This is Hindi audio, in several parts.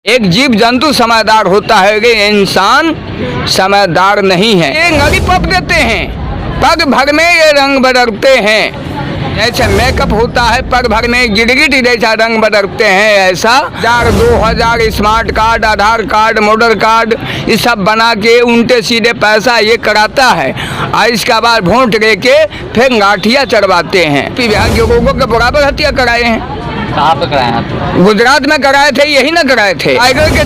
एक जीव जंतु समझदार होता है, ये इंसान समझदार नहीं है। ये नली पप देते हैं, पग भर में ये रंग बदलते हैं। जैसे मेकअप होता है, पग भर में गिरगिट जैसा रंग बदलते हैं, ऐसा 2000 स्मार्ट कार्ड, आधार कार्ड, वोटर कार्ड ये सब बना के उल्टे सीधे पैसा ये कराता है। और इसके बाद वोट लेके फिर गाठिया चढ़वाते हैं। विभाग के लोगों के बराबर हत्या कराए हैं। कहाँ पे कराए आप? गुजरात में कराए थे, यही ना कराए थे। टाइगर के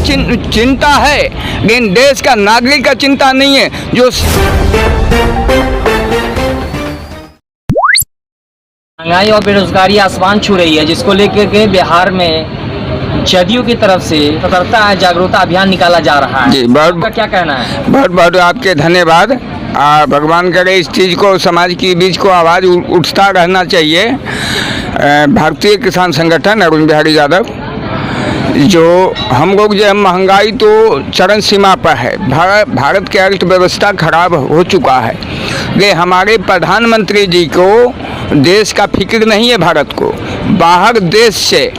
चिंता है, लेकिन देश का नागरिक का चिंता नहीं है। जो महंगाई और बेरोजगारी आसमान छू रही है, जिसको लेकर के बिहार में जदयू की तरफ से सतर्कता जागरूकता अभियान निकाला जा रहा है। जी, आपका क्या कहना है? बहुत बहुत आपके धन्यवाद। भगवान करे इस चीज़ को समाज के बीच को आवाज़ उठता रहना चाहिए। भारतीय किसान संगठन अरुण बिहारी यादव, जो हम लोग जो महंगाई तो चरम सीमा पर है, भारत की अर्थव्यवस्था खराब हो चुका है। ये हमारे प्रधानमंत्री जी को देश का फिक्र नहीं है। भारत को बाहर देश से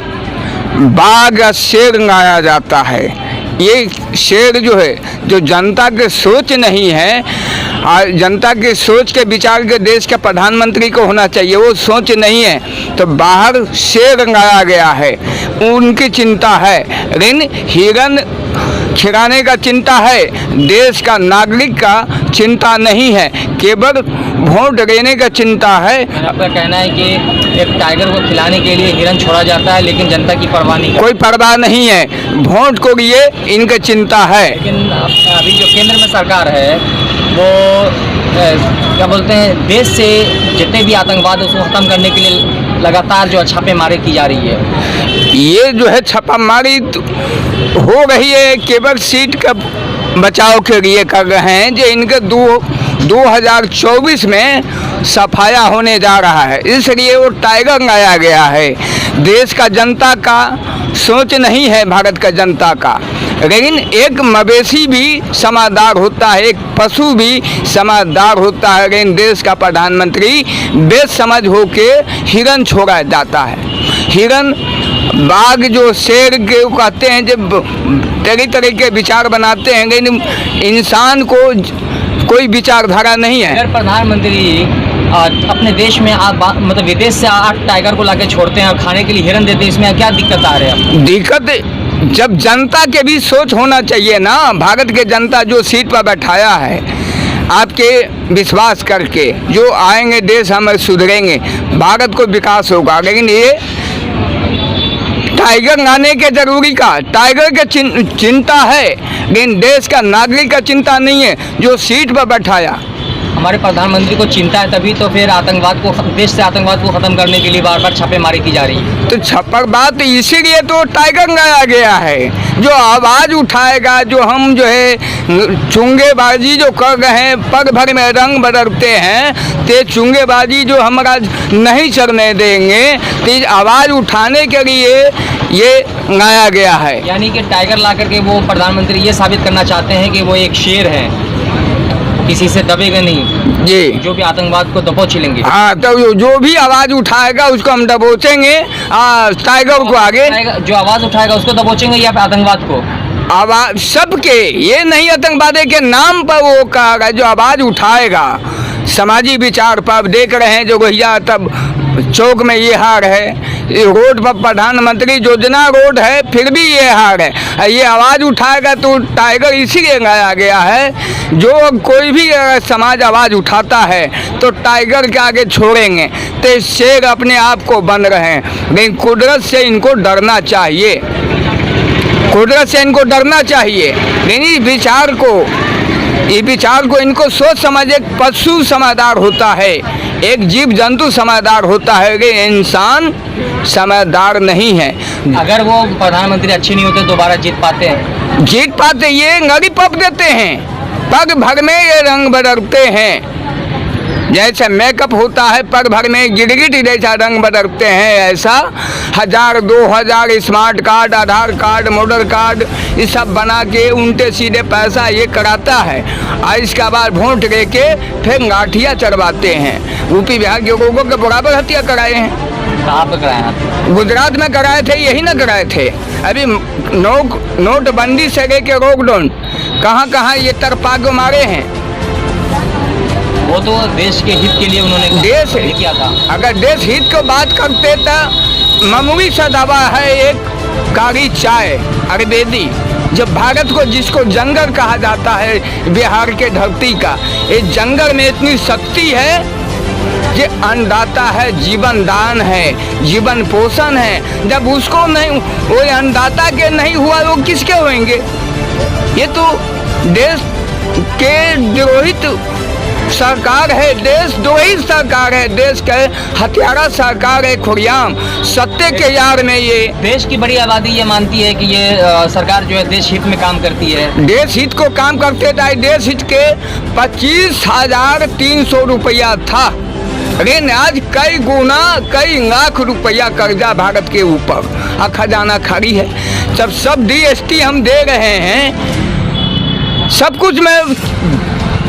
बाघ शेर लाया जाता है। ये शेर जो है, जो जनता के सोच नहीं है, और जनता के सोच के विचार के देश के प्रधानमंत्री को होना चाहिए, वो सोच नहीं है, तो बाहर शेर लाया गया है। उनकी चिंता है, ऋण हिरन खिलाने का चिंता है, देश का नागरिक का चिंता नहीं है, केवल वोट देने का चिंता है। आपका कहना है कि एक टाइगर को खिलाने के लिए हिरन छोड़ा जाता है, लेकिन जनता की परवाह नहीं, कोई परवाह नहीं है। वोट को लिए इनका चिंता है। लेकिन अभी जो केंद्र में सरकार है वो क्या बोलते हैं, देश से जितने भी आतंकवाद उसको खत्म करने के लिए लगातार जो छापेमारी की जा रही है। ये जो है छापामारी हो रही है, केवल सीट का बचाव के लिए कर रहे हैं। जो इनके 2024 में सफाया होने जा रहा है, इसलिए वो टाइगर लाया गया है। देश का जनता का सोच नहीं है, भारत का जनता का। लेकिन एक मवेशी भी समझदार होता है, एक पशु भी समझदार होता है, लेकिन देश का प्रधानमंत्री बेसमझ होके हिरन छोड़ा जाता है। हिरन बाघ जो शेर के कहते हैं, जब तरह के विचार बनाते हैं, लेकिन इंसान को कोई विचारधारा नहीं है। अगर प्रधानमंत्री अपने देश में मतलब विदेश से 8 टाइगर को लाके छोड़ते हैं और खाने के लिए हिरन देते हैं, इसमें क्या दिक्कत आ रही है? दिक्कत जब जनता के भी सोच होना चाहिए ना। भारत के जनता जो सीट पर बैठाया है, आपके विश्वास करके जो आएंगे देश हमें सुधरेंगे, भारत को विकास होगा। लेकिन ये टाइगर लाने के जरूरी का, टाइगर के चिंता है, लेकिन देश का नागरिक का चिंता नहीं है, जो सीट पर बैठाया। हमारे प्रधानमंत्री को चिंता है, तभी तो फिर आतंकवाद को, देश से आतंकवाद को खत्म करने के लिए बार बार छापेमारी की जा रही है। तो छप्पर बात इसीलिए तो टाइगर लाया गया है, जो आवाज़ उठाएगा। जो हम जो है चुंगेबाजी जो कर रहे हैं, पग भर में रंग बदलते हैं, ते चुंगेबाजी जो हमारा नहीं चलने देंगे, तो आवाज़ उठाने के लिए ये लाया गया है। यानी कि टाइगर ला करके वो प्रधानमंत्री ये साबित करना चाहते हैं कि वो एक शेर है, किसी से दबेगा नहीं जी, जो भी आतंकवाद को दबोच लेंगे। हाँ, तो जो भी आवाज़ उठाएगा उसको हम दबोचेंगे। टाइगर को आगे जो आवाज़ उठाएगा उसको दबोचेंगे या आतंकवाद को? आवाज़ सबके, ये नहीं आतंकवादी के नाम पर वो कहा, जो आवाज़ उठाएगा समाजी विचार पर। देख रहे हैं जो भैया तब चौक में ये हार है, रोड पर प्रधानमंत्री योजना रोड है, फिर भी ये हार है। ये आवाज़ उठाएगा तो टाइगर इसीलिए लाया गया है। जो कोई भी समाज आवाज़ उठाता है तो टाइगर के आगे छोड़ेंगे, तो शेर अपने आप को बन रहे हैं। लेकिन कुदरत से इनको डरना चाहिए, कुदरत से इनको डरना चाहिए। लेकिन इस विचार को इनको सोच समझ, एक पशु समझदार होता है, एक जीव जंतु समझदार होता है, ये इंसान समझदार नहीं है। अगर वो प्रधानमंत्री अच्छे नहीं होते दोबारा जीत पाते? ये नली पप देते हैं, पग भर में ये रंग बदलते हैं। जैसे मेकअप होता है, पग भर में गिरगिट जैसा रंग बदलते हैं, ऐसा 2000 स्मार्ट कार्ड, आधार कार्ड, वोटर कार्ड ये सब बना के उल्टे सीधे पैसा ये कराता है। और इसके बाद वोट लेके फिर गाठिया चढ़वाते हैं। यूपी बिहार के लोगों के बराबर हत्या कराए हैं। कहाँ पे कराए? गुजरात में कराए थे, यही ना कराए थे। अभी नोटबंदी से लेके लॉकडाउन कहाँ कहाँ ये तरपा के मारे हैं। वो तो देश के हित के लिए उन्होंने देश ये किया था। अगर देश हित को बात करते तो मामूली सा दवा है एक काली चाय आयुर्वेदी। जब भारत को जिसको जंगल कहा जाता है बिहार के धरती का, इस जंगल में इतनी शक्ति है ये अन्नदाता है, जीवन दान है, जीवन पोषण है। जब उसको नहीं, वो अन्नदाता के नहीं हुआ वो किसके होंगे। ये तो देश के द्रोहित सरकार है, देशद्रोही सरकार है, देश के हत्यारा सरकार है, खुरियाम सत्य के यार में। ये देश की बड़ी आबादी ये मानती है कि ये सरकार जो है देश हित में काम करती है। देश हित को काम करते थे। देश हित के 25,300 रुपया था, लेकिन आज कई गुना कई लाख रुपया कर्जा भारत के ऊपर, खजाना खाली है। जब सब DST हम दे रहे हैं, सब कुछ में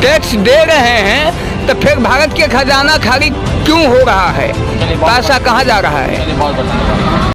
टैक्स दे रहे हैं, तो फिर भारत के खजाना खाली क्यों हो रहा है? पैसा कहाँ जा रहा है? बहुत